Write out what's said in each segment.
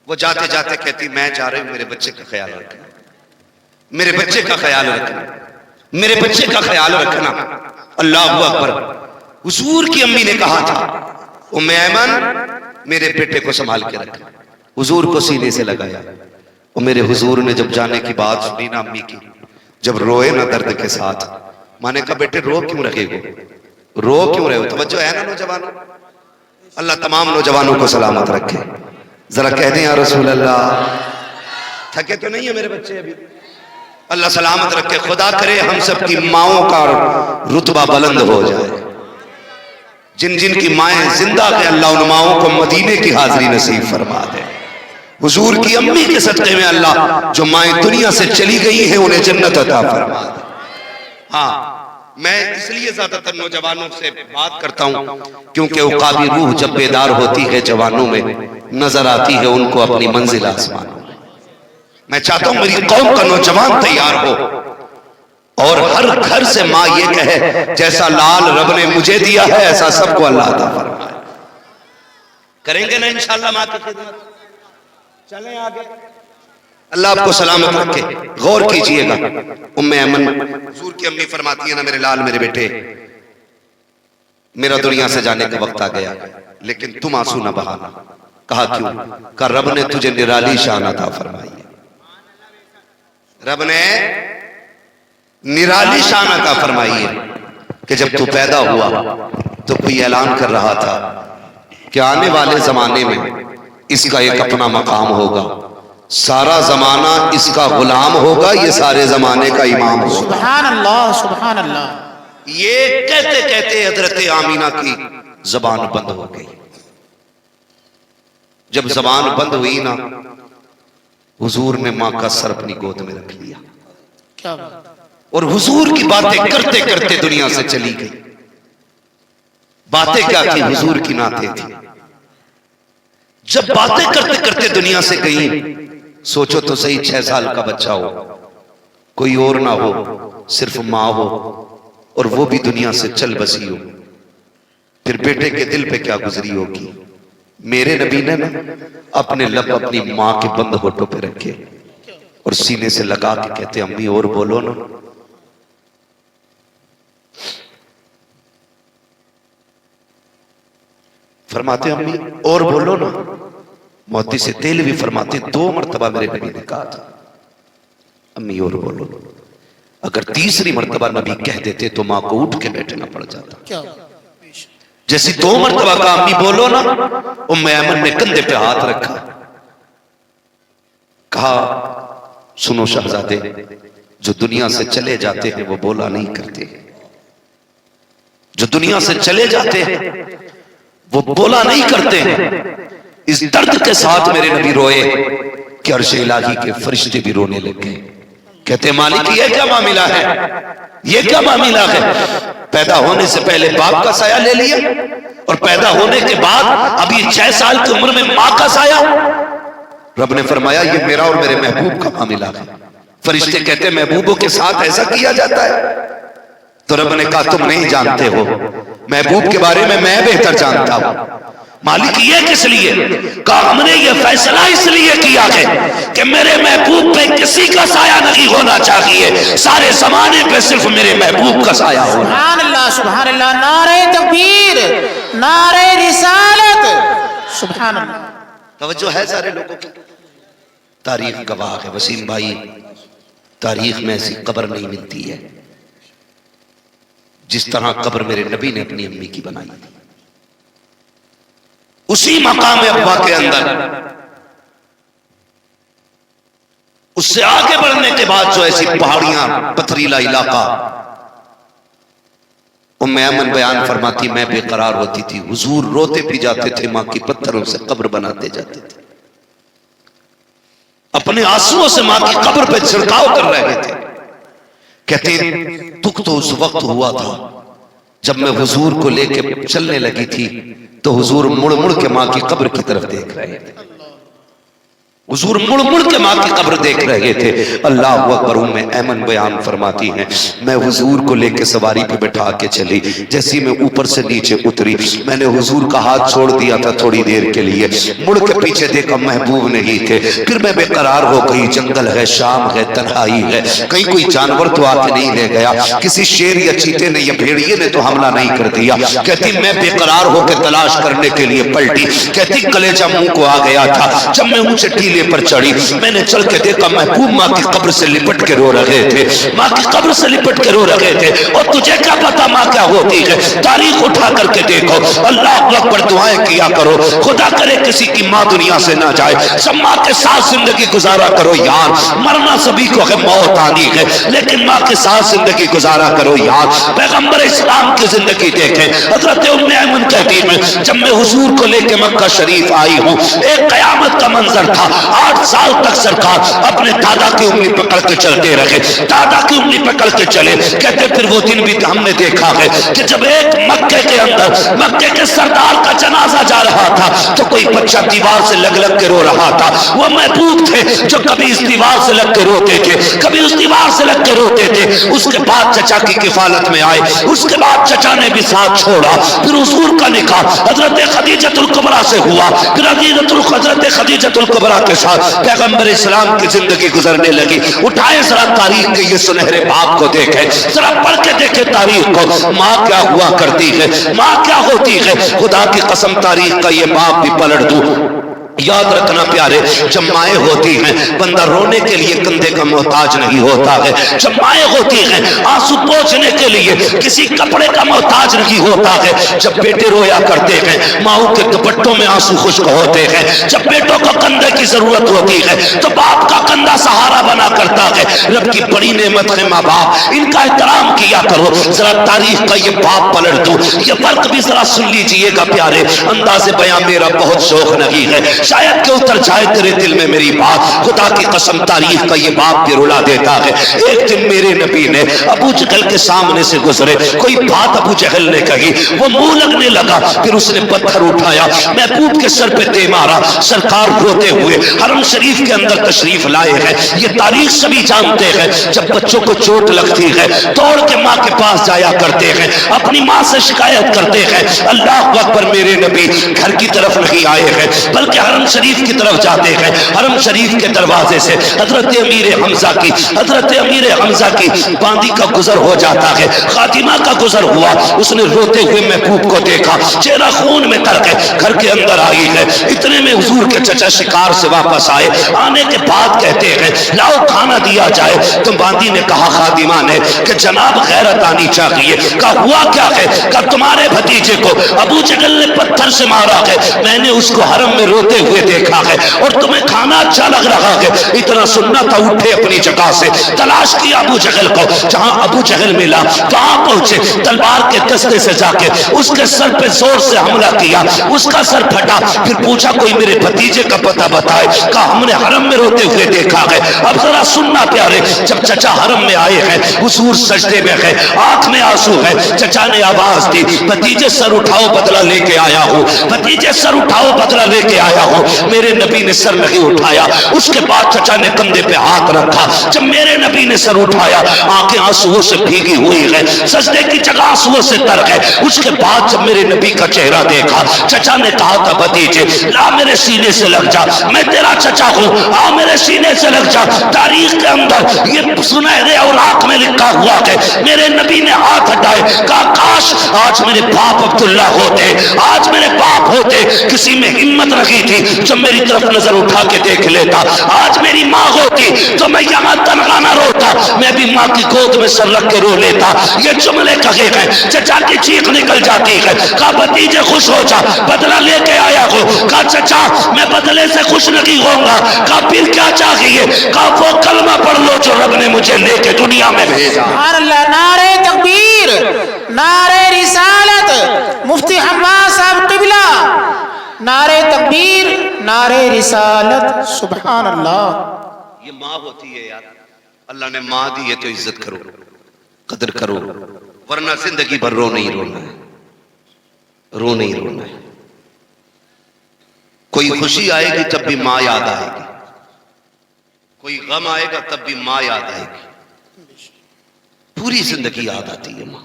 وہ جاتے جاتے کہتی میں جا رہی ہوں، میرے بچے کا خیال رکھنا، میرے بچے کا خیال رکھنا، میرے بچے کا خیال رکھنا۔ اللہ اکبر۔ حضور کی امی نے کہا تھا ام ایمن میرے بیٹے کو سنبھال کے رکھ، حضور کو سینے سے لگایا، اور میرے حضور نے جب جانے کی بات سنی نا امی کی، جب روئے نا درد کے ساتھ، ماں نے کہا بیٹے رو کیوں رہے ہو، رو کیوں رہے ہو؟ توجہ ہے نا نوجوانوں؟ اللہ تمام نوجوانوں کو سلامت رکھے، ذرا کہہ دیں یا رسول اللہ۔ تھکے تو نہیں ہے میرے بچے ابھی؟ اللہ سلامت رکھے، خدا کرے ہم سب کی ماؤں کا رتبہ بلند ہو جائے، جن جن کی مائیں زندہ ہیں اللہ ان ماؤں کو مدینے کی حاضری نصیب فرما دے۔ حضور کی امی کے صدقے میں اللہ جو مائیں دنیا سے چلی گئی ہیں انہیں جنت عطا فرما دے۔ ہاں میں اس لیے زیادہ تر نوجوانوں سے بات کرتا ہوں کیونکہ عقابی روح جب بیدار ہوتی ہے جوانوں میں، نظر آتی ہے ان کو اپنی منزل آسمانوں میں۔ میں چاہتا ہوں میری قوم کا نوجوان تیار ہو اور ہر گھر سے ماں یہ کہے جیسا لال رب نے مجھے دیا ہے ایسا سب کو اللہ عطا فرمائے۔ کریں گے نا انشاءاللہ ماں کی خدمت؟ چلیں آگے۔ اللہ آپ کو سلامت رکھے، غور کیجئے گا۔ ام ایمن حضور کی امی فرماتی ہے نا میرے لال میرے بیٹے، میرا دنیا سے جانے کا وقت آ گیا لیکن تم آنسو نہ بہانا۔ کہا کیوں؟ کہا رب نے تجھے نرالی شان عطا فرمائی ہے، رب نے نرالی شان عطا فرمائی ہے کہ جب تو پیدا ہوا تو کوئی اعلان کر رہا تھا کہ آنے والے زمانے میں اس کا ایک اپنا مقام ہوگا، سارا زمانہ اس کا غلام ہوگا، یہ سارے زمانے کا امام ہوگا۔ سبحان اللہ سبحان اللہ۔ یہ کہتے کہتے حضرت آمینہ کی زبان بند ہو گئی۔ جب زبان بند ہوئی نا حضور نے ماں کا سر اپنی گود میں رکھ لیا کیا بات؟ اور حضور کی باتیں کرتے کرتے دنیا سے چلی گئی۔ باتیں کیا کی؟ حضور کی نعتیں تھی۔ جب باتیں کرتے کرتے دنیا سے گئیں، سوچو تو صحیح 6 سال کا بچہ ہو، کوئی اور نہ ہو، صرف ماں ہو اور وہ بھی دنیا سے چل بسی ہو، پھر بیٹے کے دل پہ کیا گزری ہوگی؟ میرے نبی نے نا اپنے لب اپنی ماں کے بند ہونٹوں پہ رکھے اور سینے سے لگا کے کہتے امی اور بولو نا۔ فرماتے امی اور بولو نا۔ محدث سے تیل بھی فرماتے 2 مرتبہ میرے نبی نے کہا تھا امی اور بولو۔ اگر تیسری مرتبہ نبی کہہ دیتے تو ماں کو اٹھ کے بیٹھنا پڑ جاتا۔ کیا؟ جیسی 2 مرتبہ کہا امی بولو نا، ام ایمن نے کندھے پہ ہاتھ رکھا، کہا سنو شہزادے، جو دنیا سے چلے جاتے ہیں وہ بولا نہیں کرتے، جو دنیا سے چلے جاتے ہیں وہ بولا نہیں کرتے ہیں۔ اس درد کے ساتھ میرے نبی روئے کہ عرش الہی کے فرشتے بھی رونے لگے، کہتے مالک یہ کیا معاملہ ہے، یہ کیا معاملہ ہے؟ پیدا ہونے سے پہلے باپ کا سایہ لے لیا اور پیدا ہونے کے بعد اب یہ 6 سال کی عمر میں ماں کا سایہ۔ رب نے فرمایا یہ میرا اور میرے محبوب کا معاملہ ہے۔ فرشتے کہتے محبوبوں کے ساتھ ایسا کیا جاتا ہے؟ تو رب نے کہا تم نہیں جانتے ہو، محبوب کے بارے میں بہتر جانتا ہوں۔ مالک یہ کس لیے؟ کہا ہم نے یہ فیصلہ اس لیے کیا ہے کہ میرے محبوب پہ کسی کا سایہ نہیں ہونا چاہیے، سارے زمانے پہ صرف میرے محبوب کا سایہ ہونا۔ سبحان اللہ سبحان اللہ، نعرہ تکبیر، نعرہ رسالت، سبحان اللہ۔ توجہ ہے سارے لوگوں کی؟ تاریخ گواہ ہے وسیم بھائی، تاریخ میں ایسی قبر نہیں ملتی ہے جس طرح قبر میرے نبی نے اپنی امی کی بنائی تھی، اسی مقام ابا کے اندر۔ اس سے آگے بڑھنے کے بعد جو ایسی پہاڑیاں، پتھریلا علاقہ، ام ایمن بیان فرماتی میں بے قرار ہوتی تھی، حضور روتے بھی جاتے تھے، ماں کی پتھروں سے قبر بناتے جاتے تھے، اپنے آنسوؤں سے ماں کی قبر پہ چھڑکاؤ کر رہے تھے۔ کہتے دکھ تو اس وقت ہوا تھا جب میں حضور کو لے کے چلنے لگی تھی تو حضور مڑ مڑ کے ماں کی قبر کی طرف دیکھ رہے تھے۔ حضور مڑ مڑ کے ماں کی قبر دیکھ رہے تھے. اللہ اکبر. ام ایمن بیان فرماتی ہیں میں حضور کو لے کے سواری پہ بٹھا کے چلی. جیسی میں اوپر سے نیچے اتری میں نے حضور کا ہاتھ چھوڑ دیا تھا تھوڑی دیر کے لیے. مڑ کے پیچھے دیکھا محبوب نہیں تھے. پھر میں بے قرار ہو گئی. جنگل ہے, شام ہے, تنہائی ہے, کہیں کوئی جانور تو آ کے نہیں لے گیا, کسی شیر یا چیتے نے یا بھیڑیے نے تو حملہ نہیں کر دیا. کہتی میں بے قرار ہو کے تلاش کرنے کے لیے پلٹی. کہتی کلیجہ منہ کو آ گیا تھا. جب میں اونچے ٹیلے پر چڑھی میں نے چل کے دیکھا محبوب ماں کی قبر سے لپٹ کے رو رہے تھے. ماں کی قبر سے لپٹ کے رو رہے تھے. اور تجھے کیا پتا ماں کیا ہوتی ہے؟ تاریخ اٹھا کر کے دیکھو. اللہ اکبر. دعائیں کیا کرو, خدا کرے کسی کی ماں دنیا سے نہ جائے. سب ماں کے ساتھ زندگی گزارا کرو یار. مرنا سبھی کو ہے, موت آنی ہے, لیکن ماں کے ساتھ زندگی گزارا کرو یار. پیغمبر اسلام کی زندگی دیکھیں. حضرت ام ایمن کہتی ہے جب میں حضور کو لے کے مکہ شریف آئی ہوں ایک قیامت کا منظر تھا. 8 سال تک سرکار اپنے دادا کی انگلی پکڑ کے چلتے رہے. دادا کی انگلی پکڑ کے چلے. کہتے پھر وہ دن بھی ہم نے دیکھا ہے کہ جب ایک مکے کے اندر مکے کے سردار کا جنازہ جا رہا تھا تو کوئی بچہ دیوار سے لگ لگ کے رو رہا تھا. وہ محبوب تھے جو کبھی اس دیوار سے لگ کے روتے تھے, کبھی اس دیوار سے لگ کے روتے تھے. اس کے بعد چچا کی کفالت میں آئے. اس کے بعد چچا نے بھی ساتھ چھوڑا. پھر حضور کا نکاح حضرت خدیجۃ الکبریٰ سے ہوا. پھر حضرت خدیجۃ الکبریٰ کے ساتھ پیغمبر اسلام کی زندگی گزرنے لگی. اٹھائے ذرا تاریخ کے یہ سنہرے باپ کو دیکھیں, ذرا پڑھ کے دیکھیں تاریخ کو. ماں کیا ہوا کرتی ہے, ماں کیا ہوتی ہے. خدا کی قسم تاریخ کا یہ باپ بھی پلٹ دوں. یاد رکھنا پیارے, جب مائیں ہوتی ہیں بندہ رونے کے لیے کندھے کا محتاج نہیں ہوتا ہے. جب مائیں ہوتی ہیں آنسو پوچھنے کے لیے کسی کپڑے کا محتاج نہیں ہوتا ہے. جب بیٹے رویا کرتے ہیں ماؤں کے دوپٹوں میں آنسو خشک ہوتے ہیں. جب بیٹوں کو کندھے کی ضرورت ہوتی ہے تو باپ کا کندھا سہارا بنا کرتا ہے. رب کی بڑی نعمت ہے ماں باپ, ان کا احترام کیا کرو. ذرا تاریخ کا یہ باپ پلٹ دو. یہ فرق بھی ذرا سن لیجئے گا پیارے. انداز بیان میرا بہت شوق نہیں ہے, شاید کہ اتر جائے تیرے دل میں میری بات. خدا کی قسم تاریخ کا یہ باپ بھی رلا دیتا ہے. ایک دن میرے نبی نے ابو جہل کے سامنے سے گزرے. کوئی بات ابو جہل نے کہی, وہ منہ لگنے لگا. پھر اس نے پتھر اٹھایا, محبوب کے سر پہ دے مارا. سرکار روتے ہوئے حرم شریف کے اندر تشریف لائے ہیں. یہ تاریخ سبھی جانتے ہیں. جب بچوں کو چوٹ لگتی ہے دوڑ کے ماں کے پاس جایا کرتے ہیں, اپنی ماں سے شکایت کرتے ہیں. اللہ اکبر. میرے نبی گھر کی طرف نہیں آئے ہیں بلکہ حرم شریف کی طرف جاتے ہیں. حرم شریف کے دروازے سے حضرت امیر حمزہ کی باندی کا گزر ہو جاتا ہے. خاتمہ کا گزر ہوا. اس نے روتے ہوئے محبوب کو دیکھا, چہرہ خون میں تر کے گھر کے اندر آئی ہے. اتنے میں حضور کے چچا شکار سے واپس آئے. آنے کے بعد کہتے ہیں لاؤ کھانا دیا جائے. تو باندی نے کہا خادمہ نے کہ جناب غیرت آنی چاہیے. کہا ہوا کیا ہے؟ کہ تمہارے بھتیجے کو ابو جہل نے پتھر سے مارا ہے. میں نے اس کو حرم میں روتے ہوئے دیکھا ہے اور تمہیں کھانا اچھا لگ رہا ہے. اتنا سننا تھا, اٹھے اپنی جگہ سے, تلاش کیا ابو جہل کو. جہاں ابو جہل ملا وہاں پہنچے, تلوار کے دستے سے جا کے اس کے سر پہ زور سے حملہ کیا. اس کا سر پھٹا. پھر پوچھا کوئی میرے بھتیجے کا پتہ بتائے. کہا ہم نے حرم میں روتے ہوئے دیکھا ہے. اب ذرا سننا پیارے, جب چچا حرم میں آئے ہیں حضور سجدے میں ہے, آنکھ میں آنسو ہے. چچا نے آواز دی بھتیجے سر اٹھاؤ بدلہ لے کے آیا ہوں. بھتیجے سر اٹھاؤ بدلہ لے کے آیا ہوں. میرے نبی نے سر نہیں اٹھایا. اس کے بعد چچا نے کندھے پہ ہاتھ رکھا. جب میرے نبی نے سر اٹھایا آنکھیں آنسوؤں سے بھیگی ہوئی ہے, سجدے کی جگہ آنسوؤں سے تر ہے. اس کے بعد جب میرے نبی کا چہرہ دیکھا چچا نے کہا تھا بھتیجے لا میرے سینے سے لگ جا, میں تیرا چچا ہوں, آ میرے سینے سے لگ جا. تاریخ کے اندر یہ سنہرے اوراق میں لکھا ہوا ہے. میرے نبی نے ہاتھ ہٹائے, کہا کاش آج میرے باپ عبداللہ ہوتے, آج میرے باپ ہوتے. کسی میں ہمت رکھی تھی جو میری طرف نظر اٹھا کے دیکھ لیتا. آج میری ماں ہوتی تو میں یہاں تنہا نہ روتا, میں بھی ماں کی گود میں سر رکھ کے رو لیتا. یہ جملے کہے ہیں, چچا کی چیخ نکل جاتی ہے. کہا بھتیجے خوش ہو جا, بدلہ لے کے آیا ہو. کہا چچا میں بدلے سے خوش نہیں ہوں گا. کہا پھر کیا چاہیے؟ کہا وہ کلمہ پڑھ لو جو رب نے مجھے لے کے دنیا میں بھیجا. سبحان اللہ. نعرہ تکبیر, نعرہ رسالت, مفتی حماد صاحب قبلہ, نعرہ تکبیر, نعرہ رسالت. سبحان اللہ. یہ ماں ہوتی ہے یار, اللہ نے ماں دی ہے تو عزت کرو, قدر کرو, ورنہ زندگی بھر رو نہیں رونا ہے, رو نہیں رونا ہے. کوئی خوشی آئے گی تب بھی ماں یاد آئے گی. کوئی غم آئے گا تب بھی ماں یاد آئے گی، پوری زندگی یاد آتی ہے ماں.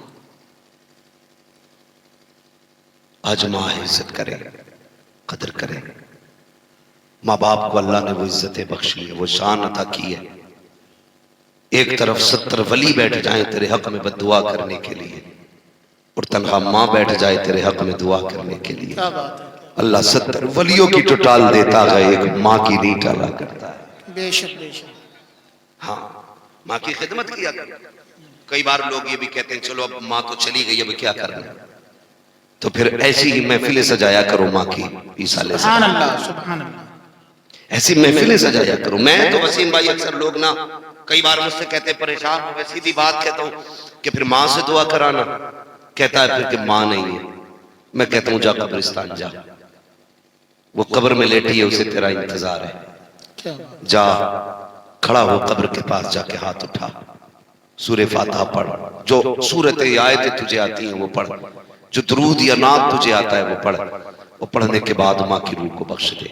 آج ماں عزت کرے، قدر کرے. ماں باپ کو اللہ نے وہ عزتیں بخشی ہے، وہ شان عطا کی ہے. ایک طرف 70 ولی بیٹھ جائیں تیرے حق میں بد دعا کرنے کے لیے، اور تنہا ماں بیٹھ جائے تیرے حق میں دعا کرنے کے لیے. کیا بات ہے، اللہ 70 ولیوں کی تو ٹال دیتا ہے، ایک ماں کی نہیں ٹالا کرتا ہے. بے شک بے شک. ہاں ماں کی خدمت کیا کر. کئی بار لوگ یہ بھی کہتے ہیں چلو اب ماں تو چلی گئی اب کیا کرنا، تو پھر ایسی ہی محفلیں سجایا کرو ماں کی. عیسیٰ علیہ سبحان السلام اللہ سبحان اللہ. ایسی محفلیں سجایا کرو. میں تو وسیم بھائی اکثر لوگ نا کئی بار مجھ سے کہتے ہیں پریشان ہو گئے، سیدھی بات کہتا ہوں کہ پھر ماں سے دعا کرانا. کہتا ہے پھر کہ ماں نہیں ہے. میں کہتا ہوں جا قبرستان جا، وہ قبر میں لیٹی ہے، اسے تیرا انتظار ہے. کیا بات. جا کھڑا ہو قبر کے پاس جا کے ہاتھ اٹھا، سورہ فاتحہ پڑھ، جو سورتیں آیتیں تجھے آتی ہیں وہ پڑھ، جو درود یا نعت تجھے آتا ہے وہ پڑھ. وہ پڑھنے کے بعد ماں کی روح کو بخش دے.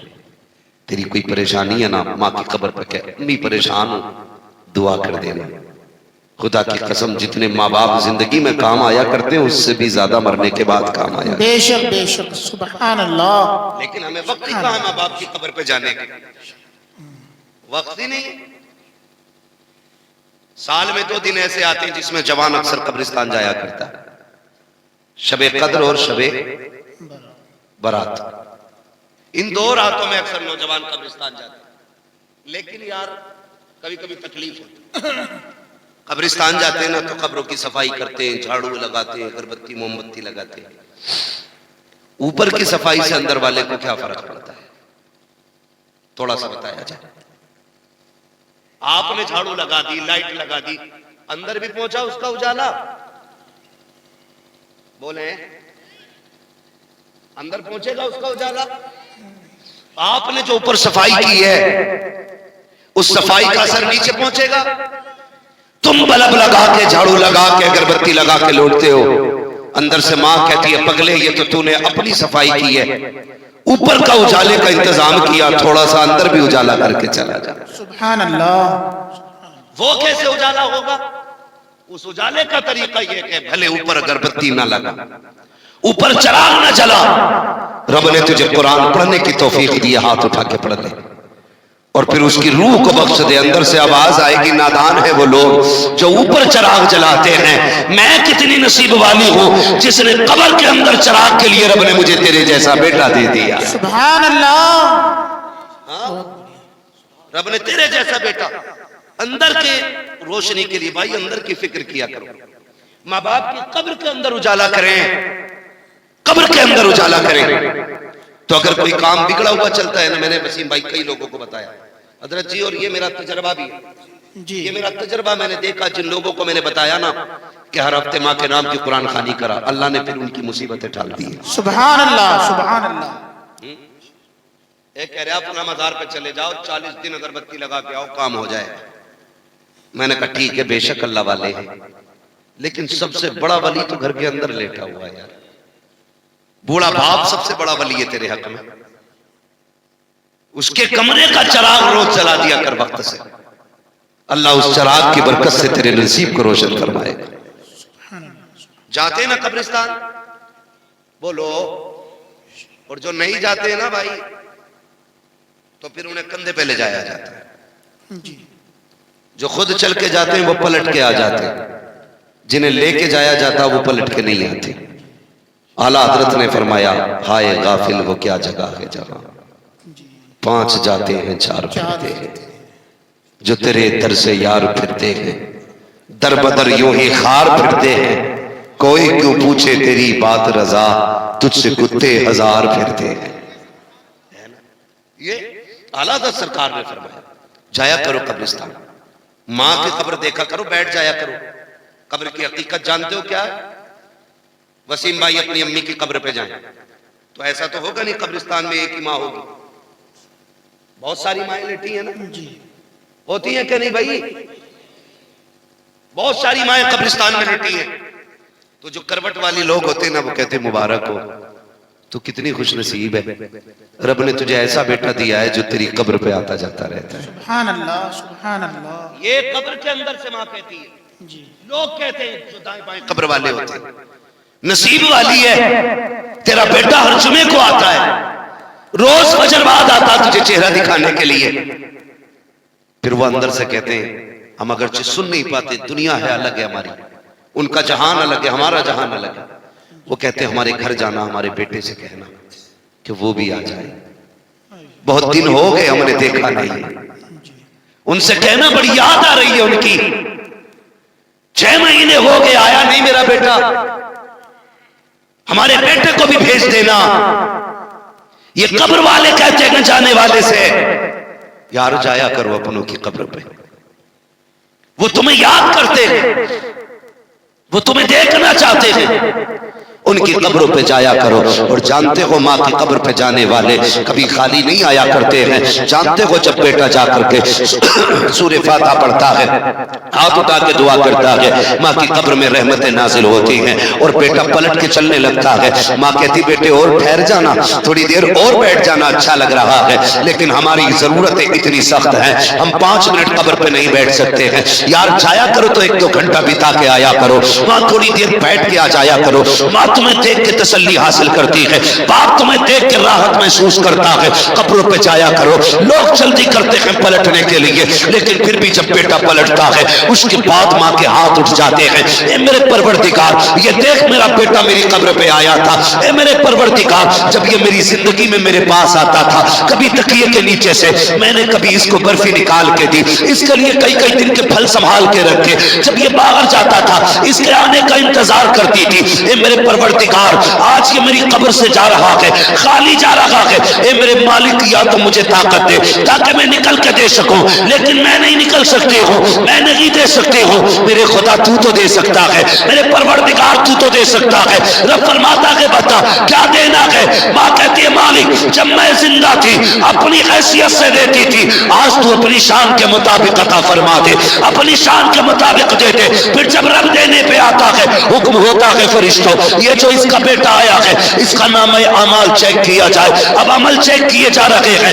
تیری کوئی پریشانی ہے نا، ماں کی قبر پہ کہ امی پریشان ہوں، دعا کر دینا. خدا کی قسم جتنے ماں باپ زندگی میں کام آیا کرتے ہیں اس سے بھی زیادہ مرنے کے بعد کام آیا. بے شک بے شک سبحان اللہ. لیکن ہمیں وقت ہی کہاں ہے ماں باپ کی قبر پہ جانے کا، وقت ہی نہیں. سال میں 2 دن ایسے آتے ہیں جس میں جوان اکثر قبرستان جایا کرتا ہے، شب قدر اور شب برات. ان 2 راتوں میں اکثر نوجوان قبرستان جاتے ہیں. لیکن یار کبھی کبھی تکلیف ہوتی ہے. قبرستان جاتے ہیں نا تو قبروں کی صفائی کرتے ہیں، جھاڑو لگاتے ہیں، اگربتی موم بتی لگاتے ہیں. اوپر کی صفائی سے اندر والے کو کیا فرق پڑتا ہے؟ تھوڑا سا بتایا جائے. آپ نے جھاڑو لگا دی، لائٹ لگا دی، اندر بھی پہنچا اس کا اجالا؟ بولیں اندر پہنچے گا اس کا اجالا؟ آپ نے جو اوپر صفائی کی ہے اس صفائی کا اثر نیچے پہنچے گا؟ تم بلب لگا کے، جھاڑو لگا کے، اگربتی لگا کے لوٹتے ہو، اندر سے ماں کہتی ہے پگلے یہ تو نے اپنی صفائی کی ہے، اوپر کا اجالے کا انتظام کیا، تھوڑا سا اندر بھی اجالا کر کے چلا جا. سبحان اللہ. وہ کیسے اجالا ہوگا؟ اس اجالے کا طریقہ یہ کہ بھلے اوپر اگربتی نہ لگا، اوپر چراغ نہ جلا، رب نے تجھے قرآن پڑھنے کی توفیق دی، ہاتھ اٹھا کے پڑھ لے، اور پھر اس کی روح کو بخش دے. اندر سے آواز آئے گی نادان ہے وہ لوگ جو اوپر چراغ جلاتے ہیں، میں کتنی نصیب والی ہوں جس نے قبر کے اندر چراغ کے لیے رب نے مجھے تیرے جیسا بیٹا دے دیا. سبحان اللہ. رب نے تیرے جیسا بیٹا. اندر کے روشنی کے لیے بھائی اندر کی فکر کیا کرو. ماں باپ کی قبر کے اندر اجالا کریں، قبر کے اندر اجالا کریں. تو اگر کوئی کام بگڑا ہوا چلتا ہے نا، میں نے وسیم بھائی کئی لوگوں کو بتایا حضرت جی، اور یہ میرا تجربہ بھی ہے، جی یہ میرا تجربہ میں نے دیکھا. جن لوگوں کو میں نے بتایا نا کہ ہر ہفتے ماں کے نام کی قرآن خوانی کرا، اللہ نے پھر ان کی مصیبتیں ٹال دی. سبحان اللہ سبحان اللہ. ایک کہہ رہا اپنا مزار پہ چلے جاؤ، 40 دن اگربتی لگا کے آؤ، کام ہو جائے. میں نے کہا ٹھیک ہے، بے شک اللہ والے ہیں، لیکن سب سے بڑا ولی تو گھر کے اندر لیٹا ہوا ہے یار. بوڑھا باپ سب سے بڑا ولی ہے تیرے حق میں. اس کے کمرے کا چراغ روز جلا دیا کر وقت سے، اللہ اس چراغ کی برکت سے تیرے نصیب کو روشن فرمائے گا. جاتے نا قبرستان بولو، اور جو نہیں جاتے نا بھائی تو پھر انہیں کندھے پہ لے جایا جاتا ہے. جی جو خود چل کے جاتے ہیں وہ پلٹ کے آ جاتے ہیں، جنہیں لے کے جایا جاتا وہ پلٹ کے نہیں آتے. اعلیٰ حضرت نے فرمایا ہائے غافل وہ کیا جگہ ہے جہاں 5 جاتے ہیں 4 پھرتے ہیں، جو تیرے در سے یار پھرتے ہیں، در بدر یوں ہی خار پھرتے ہیں، کوئی کیوں پوچھے تیری بات رضا، تجھ سے کتے 1000 پھرتے ہیں. یہ اعلیٰ حضرت سرکار نے فرمایا جایا کرو قبرستان، ماں کی قبر دیکھا کرو، بیٹھ جایا کرو. قبر کی حقیقت جانتے ہو کیا ہے؟ وسیم بھائی اپنی امی کی قبر پہ جائیں تو ایسا تو ہوگا نہیں قبرستان میں ایک ہی ماں ہوگی، بہت ساری مائیں لیٹی ہیں نا، ہوتی ہیں کہ نہیں بھائی؟ بہت ساری مائیں قبرستان میں لیٹی ہیں. تو جو کروٹ والی لوگ ہوتے ہیں نا وہ کہتے ہیں مبارک ہو، تو کتنی خوش نصیب ہے، رب نے تجھے ایسا بیٹا دیا ہے جو تیری قبر پہ آتا جاتا رہتا ہے۔ سبحان اللہ سبحان اللہ۔ یہ قبر کے اندر سے ماں کہتی ہے، جی لوگ کہتے ہیں جو دائیں بائیں قبر والے ہوتے ہیں، نصیب والی ہے تیرا بیٹا ہر جمعے کو آتا ہے، روز فجر بعد آتا تجھے چہرہ دکھانے کے لیے۔ پھر وہ اندر سے کہتے ہیں ہم اگرچہ سن نہیں پاتے، دنیا ہے الگ ہے ہماری، ان کا جہان الگ ہے، ہمارا جہان الگ ہے۔ وہ کہتے ہیں ہمارے گھر جانا، ہمارے بیٹے سے کہنا کہ وہ بھی آ جائے، بہت دن ہو گئے ہم نے دیکھا نہیں، ان سے کہنا بڑی یاد آ رہی ہے ان کی، 6 مہینے ہو گئے آیا نہیں میرا بیٹا، ہمارے بیٹے کو بھی بھیج دینا۔ یہ قبر والے کہتے ہیں جانے والے سے یار جایا کرو اپنوں کی قبر پہ، وہ تمہیں یاد کرتے ہیں، وہ تمہیں دیکھنا چاہتے ہیں، ان کی قبروں پہ جایا کرو۔ اور جانتے ہو ماں کی قبر پہ جانے والے کبھی خالی نہیں آیا کرتے ہیں۔ جانتے ہو جب بیٹا جا کر کے سورہ فاتحہ پڑھتا ہے، ہاتھ اٹھا کے دعا کرتا ہے، ماں کی قبر میں رحمتیں نازل ہوتی ہیں، اور بیٹا پلٹ کے چلنے لگتا ہے، ماں کہتی بیٹے اور ٹھہر جانا، تھوڑی دیر اور بیٹھ جانا، اچھا لگ رہا ہے، لیکن ہماری ضرورتیں اتنی سخت ہیں، ہم 5 منٹ قبر پہ نہیں بیٹھ سکتے ہیں، یار جایا کرو تو 1-2 گھنٹہ بتا کے آیا کرو، ماں تھوڑی دیر بیٹھ کے آ جایا کرو۔ ماں تمہیں دیکھ کے تسلی حاصل کرتی ہے، باپ تمہیں دیکھ کے راحت محسوس کرتا ہے، قبروں پہ جایا کرو۔ لوگ جلدی کرتے ہیں پلٹنے کے لیے، لیکن پھر بھی جب بیٹا پلٹتا ہے اس کے بعد ماں کے ہاتھ اٹھ جاتے ہیں، اے میرے پروردگار یہ دیکھ میرا بیٹا میری قبر پہ آیا تھا، اے میرے پروردگار جب یہ میری زندگی میں میرے پاس آتا تھا، کبھی تکیے کے نیچے سے میں نے کبھی اس کو برفی نکال کے دی، اس کے لیے کئی دن کے پھل سنبھال کے رکھے، جب یہ باہر جاتا تھا اس کے آنے کا انتظار کرتی تھی، اے میرے پروردگار آج یہ میری قبر سے جا رہا ہے، خالی جا رہا ہے، اے میرے مالک یا تو مجھے طاقت دے تاکہ میں نکل کے دے سکوں، لیکن میں نہیں نکل سکتی ہوں، میں نہیں دے سکتی ہوں، میرے خدا تو دے سکتا ہے، میرے پروردگار تو دے سکتا ہے۔ رب فرماتا ہے بتا کیا دینا ہے؟ ماں کہتی ہے مالک جب میں زندہ تھی اپنی حیثیت سے دیتی تھی، آج تو اپنی شان کے مطابق عطا فرما دے، اپنی شان کے مطابق دے دے۔ پھر جب رب دینے پہ آتا ہے حکم ہوتا ہے فرشتوں یہ جو اس کا بیٹا آیا ہے اس کا نام اعمال چیک کیا جائے، اب عمل چیک کیے جا رہے ہیں،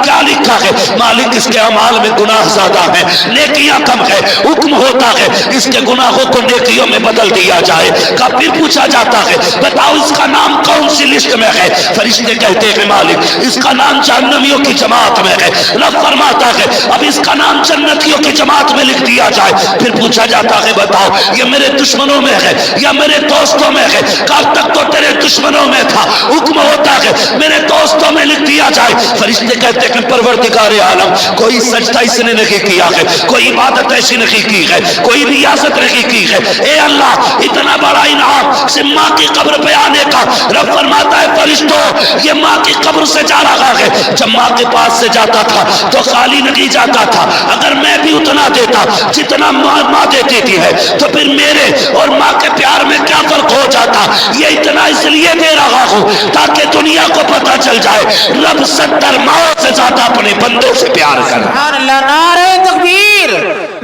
کیا لکھا ہے؟ مالک اس کے اعمال میں گناہ زیادہ ہیں، نیکیاں کم ہے، حکم ہوتا ہے اس کے گناہوں کو نیکیوں میں بدل دیا جائے۔ پھر پوچھا جاتا ہے بتاؤ اس کا نام کون سی لسٹ میں ہے؟ فرشتے کہتے ہیں مالک اس کا نام جہنمیوں کی جماعت میں ہے۔ رب فرماتا ہے اب اس کا نام جنتیوں کی جماعت میں لکھ دیا جائے۔ پھر پوچھا جاتا ہے بتاؤ یہ میرے دشمنوں میں ہے یا میرے دوستوں میں ہے؟ کب تک تو تیرے دشمنوں میں تھا، حکم ہوتا ہے میرے دوستوں میں لکھ دیا جائے۔ فرشتے کہتے ہیں پروردگار عالم کوئی سجدہ اس نے نہیں کیا ہے، کوئی عبادت ایسی نہیں کی ہے، کوئی ریاست نہیں کی ہے، اے اللہ اتنا بڑا انعام سے ماں کی قبر پہ آنے کا۔ رب فرماتا ہے فرشتوں یہ ماں کی قبر سے جا رہا ہے، جب ماں کے پاس سے جاتا تھا تو خالی نہیں جاتا تھا، اگر میں بھی اتنا دیتا جتنا ماں دیتی تھی ہے تو پھر میرے اور ماں کے پیار میں کیا فرق ہو جاتا؟ یہ اتنا اس لیے دے رہا ہوں تاکہ دنیا کو پتہ چل جائے رب 70 ماں سے زیادہ اپنے بندوں سے پیار کرتا۔ سبحان اللہ، نعرہ تکبیر،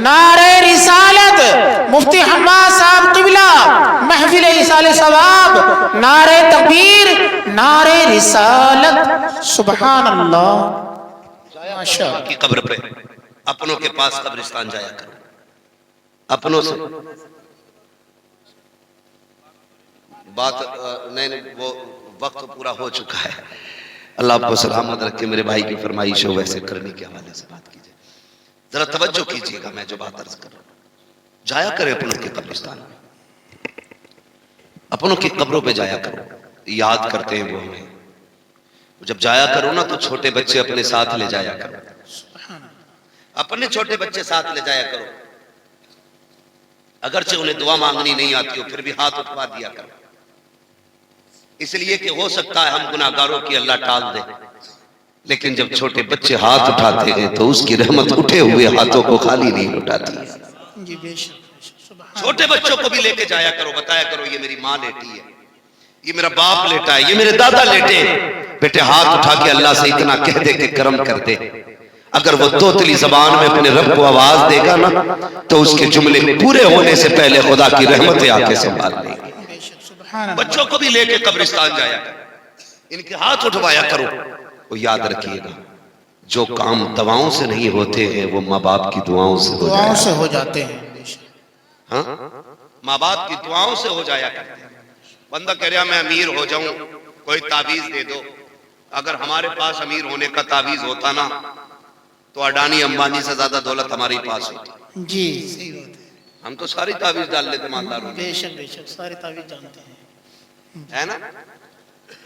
نعرہ رسالت، مفتی حماد صاحب قبلہ، محفل ایصال ثواب، نعرہ تکبیر، نعرہ رسالت، سبحان اللہ۔ ماشاءاللہ کی قبر پہ اپنوں کے پاس قبرستان جایا کرو، اپنوں سے بات نہیں، وہ وقت پورا ہو چکا ہے۔ اللہ آپ کو سلامت رکھے، میرے بھائی کی فرمائش ہو ویسے کرنے کے حوالے سے بات کیجئے، ذرا توجہ کیجئے گا میں جو بات عرض کر رہا ہوں۔ جایا کرے اپنوں کے قبرستان میں، اپنوں کی قبروں پہ جایا کرو، یاد کرتے ہیں وہ ہمیں۔ جب جایا کرو نا تو چھوٹے بچے اپنے ساتھ لے جایا کرو، اپنے چھوٹے بچے ساتھ لے جایا کرو، اگرچہ انہیں دعا مانگنی نہیں آتی ہو پھر بھی ہاتھ اٹھوا دیا کرو، اس لیے کہ ہو سکتا ہے ہم گناہگاروں کی اللہ ٹال دے، لیکن جب چھوٹے بچے ہاتھ اٹھاتے ہیں تو اس کی رحمت اٹھے ہوئے ہاتھوں کو خالی نہیں اٹھاتی ہے۔ چھوٹے بچوں کو بھی لے کے جایا کرو، بتایا کرو یہ میری ماں لیٹی ہے، یہ میرا باپ لیٹا ہے، یہ میرے دادا لیٹے، بیٹے ہاتھ اٹھا کے اللہ سے اتنا کہہ دے کہ کرم کر دے۔ اگر وہ توتلی زبان میں اپنے رب کو آواز دے گا نا تو اس کے جملے پورے ہونے سے پہلے خدا کی رحمتیں آ کے سنبھال لیں گے۔ بچوں کو بھی لے کے قبرستان جایا کرو، ان کے ہاتھ اٹھوایا کرو. وہ یاد رکھیے گا جو کام دواؤں سے نہیں ہوتے ہیں وہ ماں باپ کی دعاؤں سے ہو دعاؤں جائے. سے ہو جاتے ہیں. ہاں ماں باپ کی دعاؤں سے ہو جایا کرتے ہیں. بندہ کہہ رہا میں امیر ہو جاؤں کوئی تعویذ دے دو. اگر ہمارے پاس امیر ہونے کا تعویذ ہوتا نا تو اڈانی امبانی سے زیادہ دولت ہمارے پاس ہوتی. جی صحیح بات ہے. ہم تو ساری تعویذ ڈال لیتے مالداروں بے شک بے شک سارے تعویذ جانتے ہیں. ہے نا.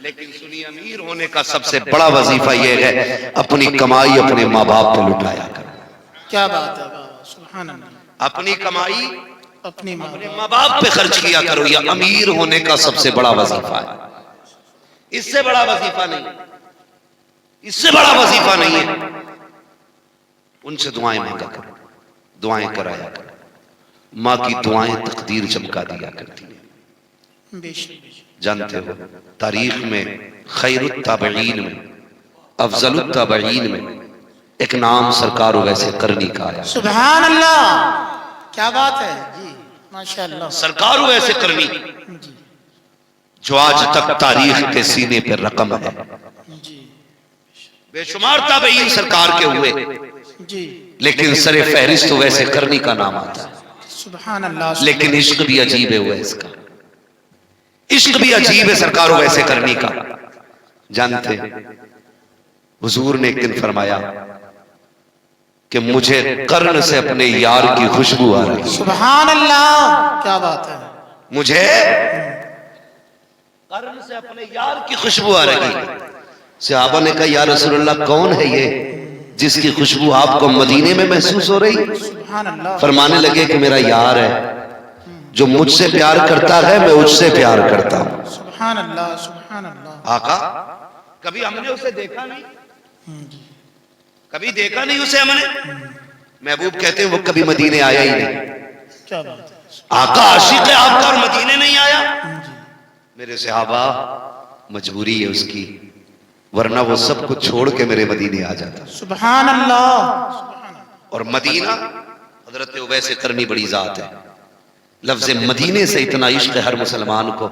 لیکن سنیے امیر ہونے کا سب سے بڑا وظیفہ یہ ہے اپنی کمائی اپنے ماں باپ پہ لٹایا کرو. کیا بات ہے بابا سبحان اللہ. اپنی کمائی اپنی ماں باپ پہ خرچ کیا کرو. یہ امیر ہونے کا سب سے بڑا وظیفہ ہے. اس سے بڑا وظیفہ نہیں. اس سے بڑا وظیفہ نہیں ہے. ان سے دعائیں مانگا کرو دعائیں کرایا کرو. ماں کی دعائیں تقدیر چمکا دیا کرتی ہیں. بے شک بے شک. جانتے ہو تاریخ میں خیر التابعین میں افضل التابعین میں ایک نام سرکار ویسے کرنی کا آیا. سبحان اللہ کیا بات ہے. جی ماشاءاللہ. سرکار ویسے کرنی جی جو آج تک تاریخ کے سینے پر رقم ہے. جی بے شمار تابعین سرکار کے ہوئے جی. لیکن سر فہرست ویسے کرنی کا نام آتا ہے. سبحان اللہ. لیکن عشق بھی عجیب ہے ویس کا. عشق بھی عجیب ہے سرکار ویسے کرنی کا. جانتے حضور نے ایک دن فرمایا کہ مجھے قرن سے اپنے یار کی خوشبو آ رہی. سبحان اللہ کیا بات ہے. مجھے قرن سے اپنے یار کی خوشبو آ رہی. صحابہ نے کہا یا رسول اللہ کون ہے یہ جس کی خوشبو آپ کو مدینے میں محسوس ہو رہی؟ سبحان اللہ. فرمانے لگے کہ میرا یار ہے جو مجھ سے پیار کرتا ہے میں اس سے پیار کرتا ہوں. سبحان اللہ سبحان اللہ. آقا کبھی ہم نے اسے دیکھا نہیں. کبھی دیکھا نہیں اسے ہم نے. محبوب کہتے ہیں وہ کبھی مدینے آیا ہی نہیں. کیا بات ہے. آقا عاشق ہے آپ کا اور مدینے نہیں آیا. میرے صحابہ مجبوری ہے اس کی ورنہ وہ سب کچھ چھوڑ کے میرے مدینے آ جاتا. سبحان اللہ. اور مدینہ حضرت اویس کرنی بڑی ذات ہے. لفظ مدینے سے اتنا عشق ہے ہر مسلمان کو.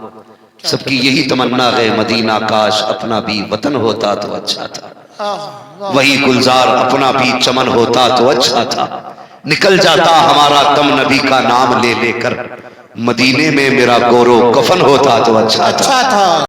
سب کی یہی تمنا ہے مدینہ کاش اپنا بھی وطن ہوتا تو اچھا تھا. وہی گلزار اپنا بھی چمن ہوتا تو اچھا تھا. نکل جاتا ہمارا دم نبی کا نام لے لے کر. مدینے میں میرا گورو کفن ہوتا تو اچھا تھا.